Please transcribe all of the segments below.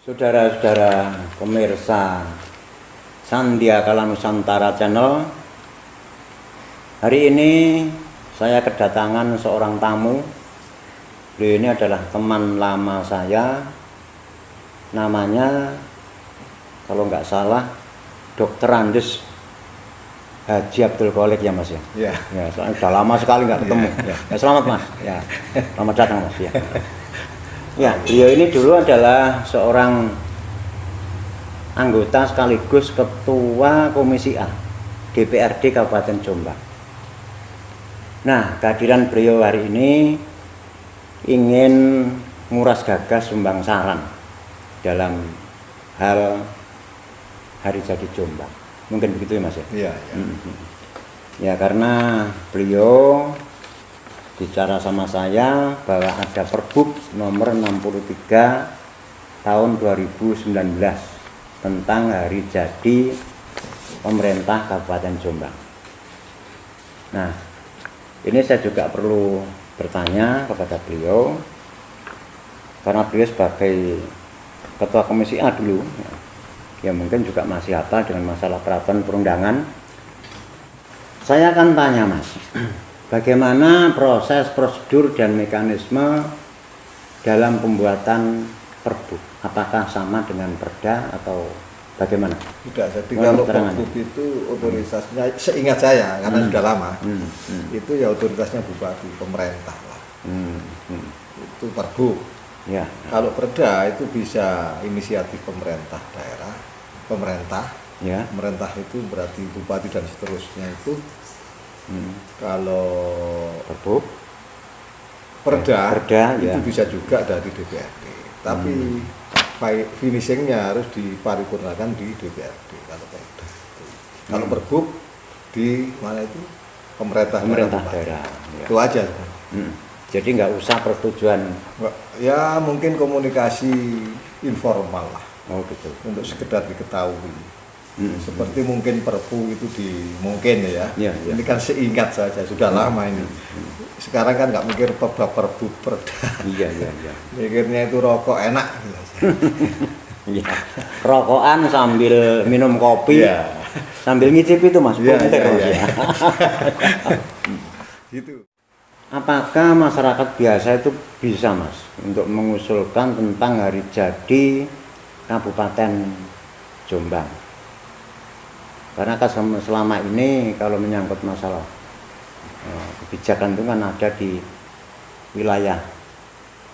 Saudara-saudara pemirsa Sandia Kala Nusantara Channel, hari ini saya kedatangan seorang tamu. Beliau ini adalah teman lama saya, namanya kalau nggak salah Dr. Andes Haji Abdul Qolik ya Mas ya? Iya. Ya, soalnya sudah lama sekali nggak ketemu. Ya. Ya, selamat Mas. Ya, selamat datang Mas. Ya. Ya, beliau ini dulu adalah seorang anggota sekaligus ketua Komisi A DPRD Kabupaten Jombang. Nah, kehadiran beliau hari ini ingin nguras gagas sumbang saran dalam hal Hari Jadi Jombang. Mungkin begitu ya Mas ya? Iya. Ya, karena beliau bicara sama saya bahwa ada Pergub nomor 63 tahun 2019 tentang Hari Jadi Pemerintah Kabupaten Jombang. Nah, ini saya juga perlu bertanya kepada beliau, karena beliau sebagai Ketua Komisi A dulu, ya mungkin juga masih hafal dengan masalah peraturan perundangan. Saya akan tanya Mas, bagaimana proses, prosedur, dan mekanisme dalam pembuatan Pergub? Apakah sama dengan Perda atau bagaimana? Tidak, jadi kalau Pergub itu otoritasnya, seingat saya, karena sudah lama, itu ya otoritasnya Bupati, pemerintah lah. Itu Pergub. Ya. Kalau Perda itu bisa inisiatif pemerintah daerah, pemerintah. Ya. Pemerintah itu berarti Bupati dan seterusnya itu. Kalau Pergub, Perda itu ya. bisa juga dari DPRD, tapi finishingnya harus diparipurnakan di DPRD kalau Perda itu. Kalau Pergub di mana itu pemerintah daerah. Ya. Itu aja. Jadi nggak usah persetujuan. Ya mungkin komunikasi informal lah. Oh gitu. Untuk sekedar diketahui. Seperti mungkin Perpu itu mungkin ya. Ya. Ini kan seingat saja, sudah lama ini. Sekarang kan nggak mikir Perbu Perda. Iya. Mikirnya itu rokok enak. Iya. Rokokan sambil minum kopi, Ya. sambil ngicip itu Mas. Iya. Gitu. Apakah masyarakat biasa itu bisa Mas untuk mengusulkan tentang Hari Jadi Kabupaten Jombang? Karena kan selama ini kalau menyangkut masalah kebijakan itu kan ada di wilayah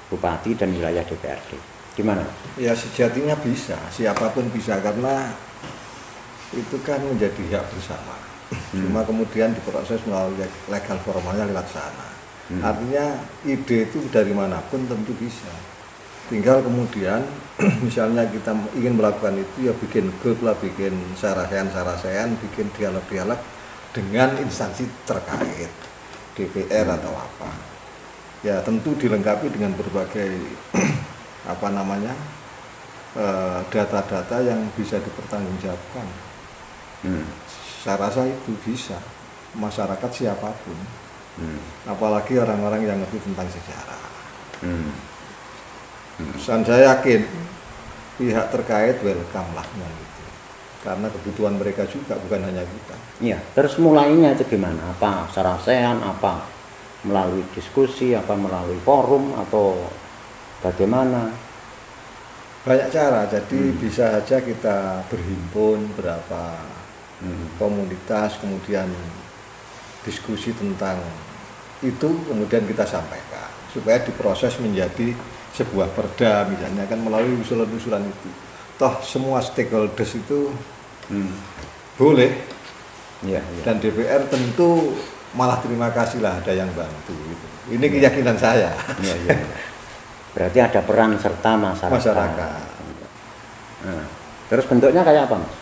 Bupati dan wilayah DPRD. Gimana? Ya sejatinya bisa, siapapun bisa karena itu kan menjadi hak bersama. Cuma kemudian diproses melalui legal formalnya lewat sana. Artinya ide itu dari manapun tentu bisa. Tinggal kemudian misalnya kita ingin melakukan itu ya bikin grup lah, bikin sarasean, bikin dialog-dialog dengan instansi terkait, DPR atau apa. Ya tentu dilengkapi dengan berbagai data-data yang bisa dipertanggungjawabkan. Saya rasa itu bisa, masyarakat siapapun. Apalagi orang-orang yang ngerti tentang sejarah. Dan saya yakin pihak terkait welcome lah gitu. Karena kebutuhan mereka juga, bukan hanya kita. Iya, terus mulainya itu gimana? Apa sarasean, apa melalui diskusi, apa melalui forum, atau bagaimana? Banyak cara, jadi bisa saja kita berhimpun berapa komunitas, kemudian diskusi tentang itu, kemudian kita sampaikan supaya diproses menjadi sebuah perda, misalnya kan melalui usulan-usulan itu. Toh semua stakeholders itu boleh. Ya. Dan DPR tentu malah terima kasih lah ada yang bantu gitu. Ini keyakinan saya. Iya. Berarti ada peran serta masyarakat. Nah, terus bentuknya kayak apa Mas?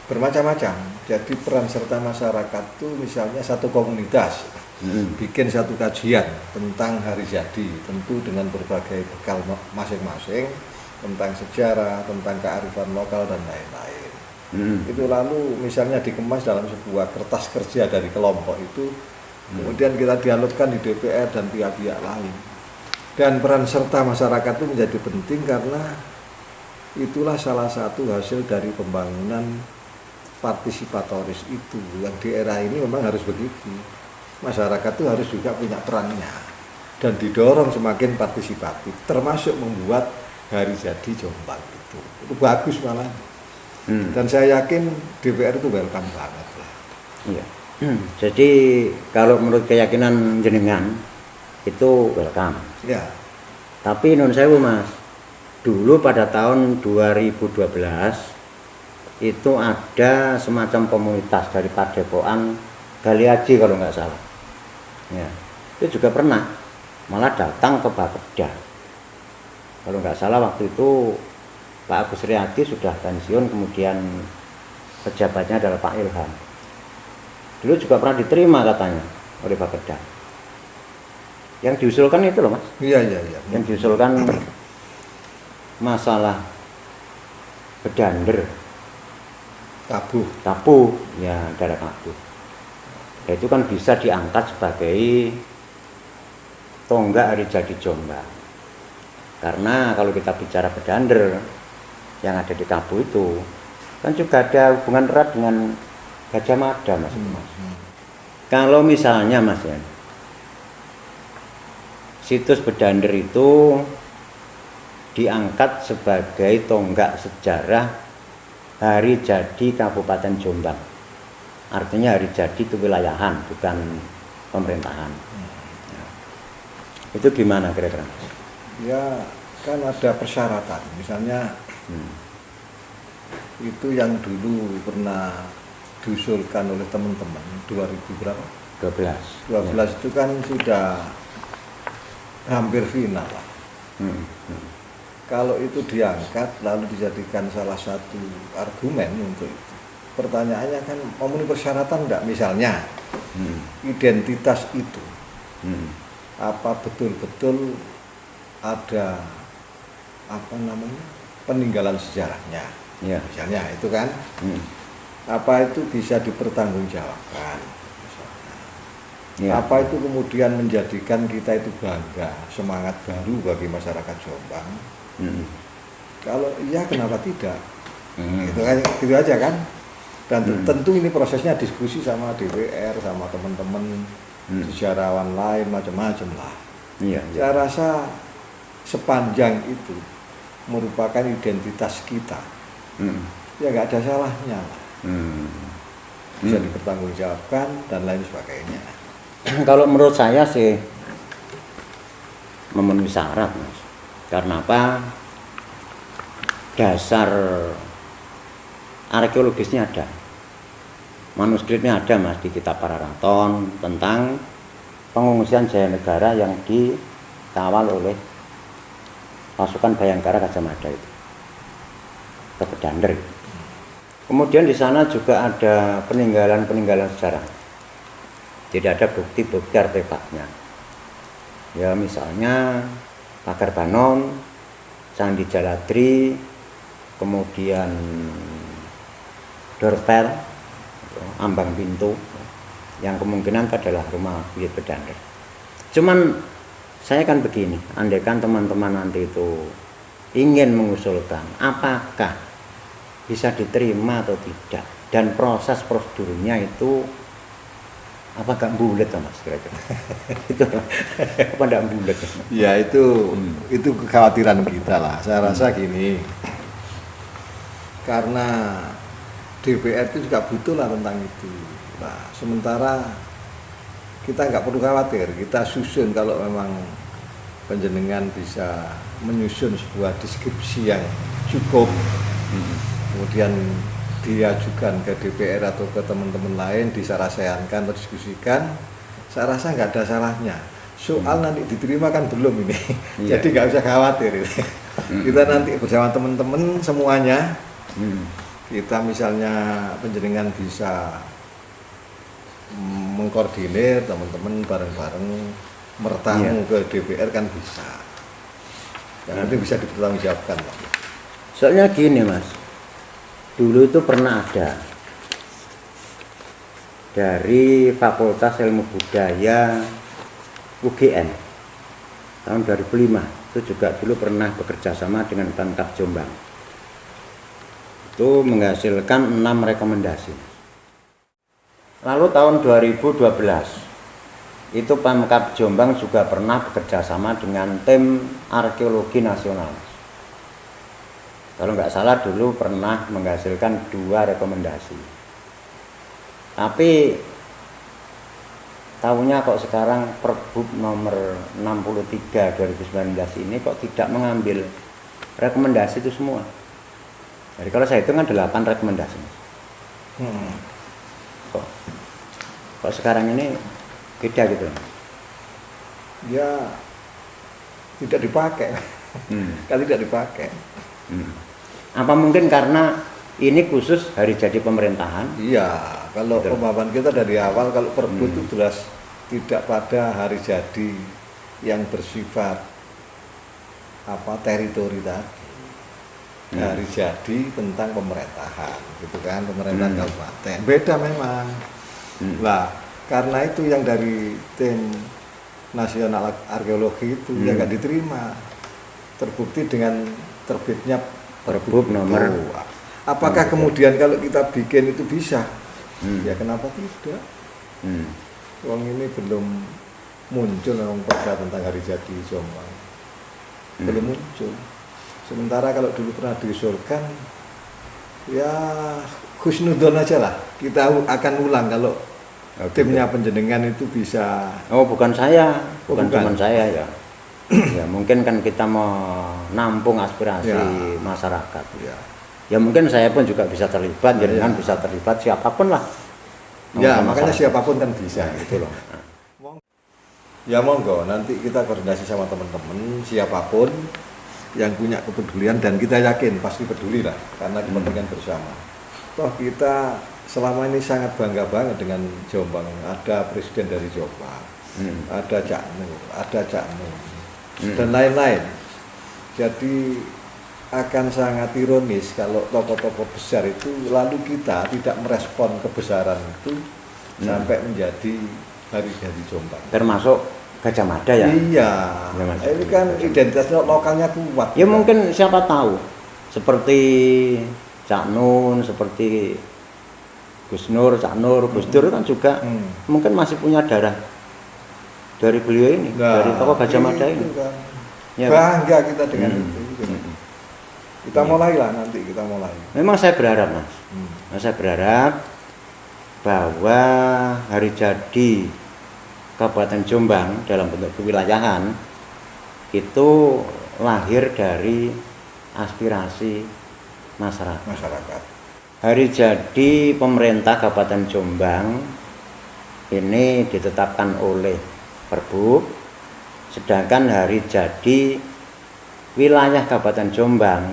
Bermacam-macam. Jadi peran serta masyarakat itu misalnya satu komunitas bikin satu kajian tentang Hari Jadi, tentu dengan berbagai bekal masing-masing tentang sejarah, tentang kearifan lokal dan lain-lain. Itu lalu misalnya dikemas dalam sebuah kertas kerja dari kelompok itu, kemudian kita dialogkan di DPR dan pihak-pihak lain. Dan peran serta masyarakat itu menjadi penting karena itulah salah satu hasil dari pembangunan partisipatoris itu yang di era ini memang harus begitu. Masyarakat itu harus juga punya perannya dan didorong semakin partisipatif, termasuk membuat hari jadi Jombang itu bagus malah. Dan saya yakin DPR itu welcome banget lah. Iya. Jadi kalau menurut keyakinan jenengan itu welcome. Ya. Tapi non sewu Mas, dulu pada tahun 2012 itu ada semacam komunitas dari Padepokan Galiaji kalau nggak salah. Ya, itu juga pernah malah datang ke Bapeda. Kalau nggak salah waktu itu Pak Agus Riyadi sudah pensiun, kemudian pejabatnya adalah Pak Ilham. Dulu juga pernah diterima katanya oleh Bapeda. Yang diusulkan itu loh Mas. Iya. Yang diusulkan masalah bedander, tabu, ya daerah tabu. Ya, itu kan bisa diangkat sebagai tonggak hari jadi Jombang. Karena kalau kita bicara bedander yang ada di Kabu itu kan juga ada hubungan erat dengan Gajah Mada Mas. Kalau misalnya Mas ya, situs bedander itu diangkat sebagai tonggak sejarah hari jadi Kabupaten Jombang. Artinya hari jadi kewilayahan, bukan pemerintahan. Itu gimana kira-kira? Ya kan ada persyaratan. Misalnya itu yang dulu pernah diusulkan oleh teman-teman 2000 berapa? 12 itu kan sudah hampir final lah. Kalau itu diangkat lalu dijadikan salah satu argumen untuk itu, pertanyaannya kan memenuhi persyaratan enggak? Misalnya identitas itu apa betul-betul ada peninggalan sejarahnya, misalnya itu kan apa itu bisa dipertanggungjawabkan misalnya. Apa itu kemudian menjadikan kita itu bangga, semangat baru bagi masyarakat Jombang. Kalau iya kenapa tidak? Itu kan gitu aja kan. Dan tentu ini prosesnya diskusi sama DPR, sama teman-teman sejarawan lain, macam-macam lah. Saya rasa sepanjang itu merupakan identitas kita, ya nggak ada salahnya lah. Bisa dipertanggungjawabkan dan lain sebagainya. Kalau menurut saya sih memenuhi syarat Mas. Karena apa? Dasar arkeologisnya ada, manuskripnya ada Mas di kitab Pararaton tentang pengungsian Jayanegara yang dikawal oleh pasukan Bayangkara Gajah Mada itu ke Bedander. Kemudian di sana juga ada peninggalan sejarah. Jadi ada bukti-bukti artefaknya. Ya misalnya Pagar Banon, Candi Jaladri, kemudian Dorpel, ambang pintu, yang kemungkinan adalah rumah buyut Bedander. Cuman saya kan begini, andaikan teman-teman nanti itu ingin mengusulkan apakah bisa diterima atau tidak, dan proses prosedurnya itu apa gak bulat Mas kira-kira? Itu apa enggak bulat? Ya itu kekhawatiran kita lah. Saya rasa gini, karena DPR itu juga butuh lah tentang itu. Nah, sementara kita nggak perlu khawatir, kita susun kalau memang penjenengan bisa menyusun sebuah deskripsi yang cukup, kemudian diajukan ke DPR atau ke teman-teman lain, disaraseankan atau diskusikan, saya rasa nggak ada salahnya. Soal nanti diterima kan belum ini, jadi nggak usah khawatir. Kita nanti bersama teman-teman semuanya, kita misalnya penjenengan bisa mengkoordinir teman-teman bareng-bareng mertamu ke DPR kan bisa, dan nanti bisa dipertanggungjawabkan. Soalnya gini Mas, dulu itu pernah ada dari Fakultas Ilmu Budaya UGM tahun 2005 itu juga dulu pernah bekerja sama dengan Pemkab Jombang. Itu menghasilkan 6 rekomendasi. Lalu tahun 2012 itu Pemkab Jombang juga pernah bekerja sama dengan tim arkeologi nasional. Kalau nggak salah dulu pernah menghasilkan 2 rekomendasi. Tapi tahunya kok sekarang Pergub nomor 63 2019 ini kok tidak mengambil rekomendasi itu semua. Jadi kalau saya hitung kan 8 rekomendasi. Kok sekarang ini beda gitu? Ya tidak dipakai. Kan tidak dipakai. Apa mungkin karena ini khusus hari jadi pemerintahan? Iya, kalau Betul. pemahaman kita dari awal kalau Perbu itu jelas tidak pada hari jadi yang bersifat teritori tadi. Hari jadi tentang pemerintahan, gitu kan, pemerintahan kabupaten. Beda memang. Lah, karena itu yang dari tim nasional arkeologi itu ya nggak diterima. Terbukti dengan terbitnya Pergub nomor. Apakah kemudian kalau kita bikin itu bisa? Ya kenapa tidak? Wong ini belum muncul memang perda tentang hari jadi Jombang. Belum muncul. Sementara kalau dulu pernah diusulkan, ya husnudon aja lah. Kita akan ulang kalau timnya penjenengan itu bisa. Oh, bukan saya, bukan bukan. cuma saya ya. Ya mungkin kan kita mau nampung aspirasi masyarakat. Ya mungkin saya pun juga bisa terlibat, jangan bisa terlibat siapapun lah. Ya makanya siapapun kan bisa gitu loh. Ya monggo, nanti kita koordinasi sama teman-teman siapapun yang punya kepedulian dan kita yakin pasti peduli lah karena kepentingan bersama. Toh kita selama ini sangat bangga banget dengan Jombang. Ada presiden dari Jombang, ada Cak Nur, ada Cak Nur, dan lain-lain. Jadi akan sangat ironis kalau tokoh-tokoh besar itu lalu kita tidak merespon kebesaran itu sampai menjadi hari jadi Jombang. Termasuk Gajah Mada ya? Iya, ini kan identitas lokalnya kuat. Ya mungkin siapa tahu seperti Cak Nun, seperti Gus Nur, Cak Nur, Gus Dur kan juga mungkin masih punya darah dari beliau ini, dari tokoh Gajah Mada ini. Kan. Ya, bangga kita dengan itu. Kita mulailah nanti, kita mulai. Memang saya berharap Mas, saya berharap bahwa hari jadi Kabupaten Jombang dalam bentuk kewilayahan itu lahir dari aspirasi masyarakat. Hari jadi pemerintah Kabupaten Jombang ini ditetapkan oleh Perbu, sedangkan hari jadi wilayah Kabupaten Jombang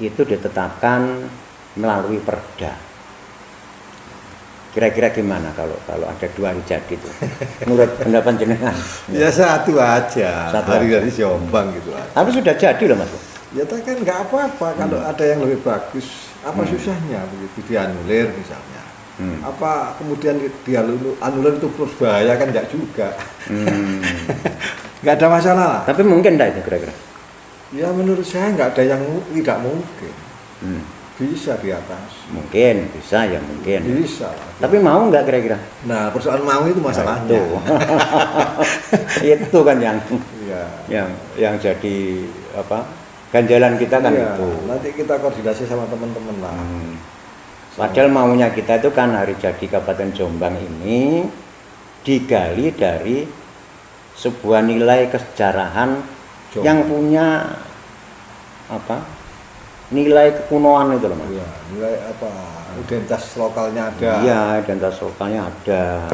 itu ditetapkan melalui perda. Kira-kira gimana kalau ada 2 hari jadi itu? Menurut pendapat jenengan? Ya satu aja, hari aja. dari Jombang gitu aja. Tapi sudah jadi loh Mas. Ya kan nggak apa-apa kalau ada yang lebih bagus. Apa susahnya begitu dianulir misalnya? Apa kemudian dianulir itu terus bahaya kan nggak juga? Nggak ada masalah lah. Tapi mungkin enggak itu kira-kira? Ya menurut saya nggak ada yang tidak mungkin. Bisa di atas. Mungkin, bisa ya mungkin. Bisa. Tapi mau nggak kira-kira? Nah persoalan mau itu masalahnya. Itu kan ya. yang jadi apa? Ganjalan kita kan ya, itu. Nanti kita koordinasi sama teman-teman lah. Padahal maunya kita itu kan hari jadi Kabupaten Jombang ini digali dari sebuah nilai kesejarahan Jombang. yang punya apa? Nilai kekunoan itu loh Mas. Ya, nilai apa? Identitas lokalnya ada. Iya, identitas lokalnya ada.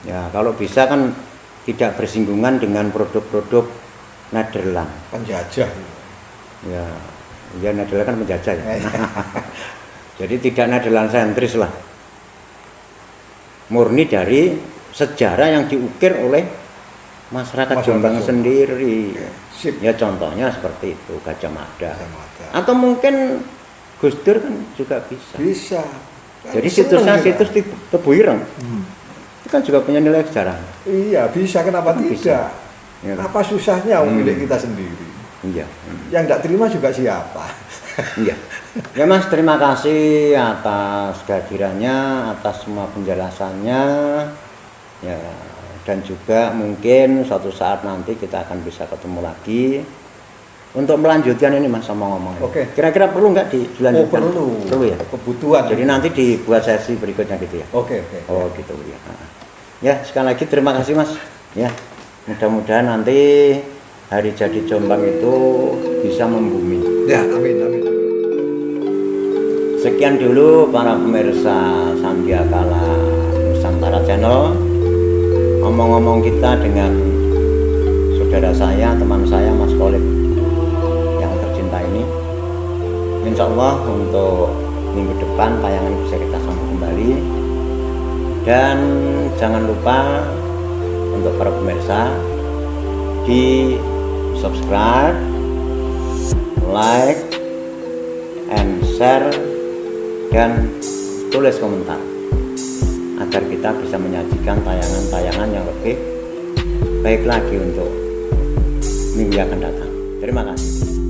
Ya, kalau bisa kan tidak bersinggungan dengan produk-produk Nederland. Penjajah. Ya, Nederland kan penjajah ya. Jadi tidak Nederland sentris lah. Murni dari sejarah yang diukir oleh masyarakat Jombang sendiri. Ya contohnya seperti itu Gajah Mada. Atau mungkin Gus Dur kan juga bisa. Bisa. Jadi situsnya situs Tebu Ireng. Itu kan juga punya nilai sejarah. Iya bisa, kenapa Bisa. tidak? Ya. Apa susahnya milik kita sendiri? Iya. Yang nggak terima juga siapa? Iya. Ya Mas, terima kasih atas kehadirannya, atas semua penjelasannya. Ya, dan juga mungkin suatu saat nanti kita akan bisa ketemu lagi untuk melanjutkan ini Mas sama ngomong. Oke. Kira-kira perlu nggak dilanjutkan? Perlu ya. Kebutuhan. Jadi nanti dibuat sesi berikutnya gitu ya. Oke. Oh gitu ya. Ya sekali lagi terima kasih Mas. Ya mudah-mudahan nanti hari jadi Jombang itu bisa membumi. Ya amin. Sekian dulu para pemirsa Sandiakala Nusantara Channel. Ngomong-ngomong kita dengan saudara saya, teman saya Mas Khalid yang tercinta ini. Insya Allah untuk minggu depan tayangan bisa kita sambung kembali. Dan jangan lupa untuk para pemirsa di subscribe, like, and share, dan tulis komentar agar kita bisa menyajikan tayangan-tayangan yang lebih baik lagi untuk minggu yang akan datang. Terima kasih.